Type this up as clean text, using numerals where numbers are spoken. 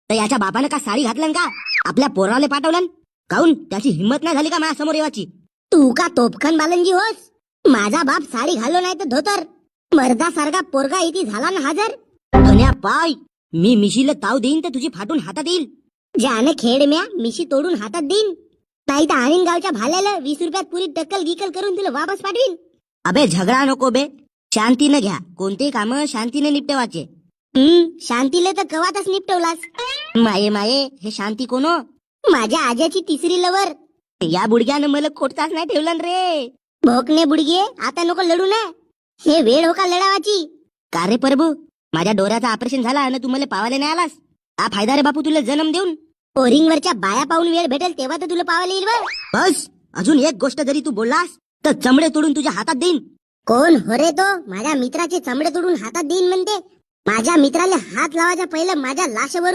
तर याच्या बापानं का साडी घातलं का आपल्या पोराला पाठवलं काऊन त्याची हिंमत नाही झाली का माझ्या समोर येवाची? तू का तोपखन बालनजी होस? माझा बाप साडी घालो नाही तर धोतर मर्दासारखा पोरगा इथे झाला ना हजर. धन्या पाय मी मिशीला ताव देईन तर तुझी फाटून हातात येईल. ज्याने खेड म्या मिशी तोडून हातात देईन नाही तर आणीन गावच्या भाल्याला 20 रुपयात पुरी टक्कल गिकल करून तुला वापस पाठवीन. अबे झगडा नको बे, शांतीने घ्या. कोणतेही काम शांतीने निपटवायचे. शांतीले तर कवातच निपटवलास. माये माये हे शांती कोण? माझ्या आज्याची तिसरी लवर. या बुडग्यानं मला खोटताच नाही ठेवलं रे. भोकने बुडगे आता नको लढू ना. हे वेळ हो का लढावाची? का रे प्रभू माझ्या डोऱ्याचा ऑपरेशन झाला आणि तू मला पावायला नाही आलास? हा फायदा रे बापू तुला जन्म देऊन. पोरिंगवरच्या बाया पाहून वेळ भेटेल तेव्हा तर तुला पावायला येईल. बस अजून एक गोष्ट जरी तू बोललास तर चमडे तोडून तुझ्या हातात देईन. कोण हो रे तो? माझ्या मित्राचे चमडे तोडून हातात देईन म्हणते. माझ्या मित्राला हात लावायच्या पहिलं माझ्या लाशेवर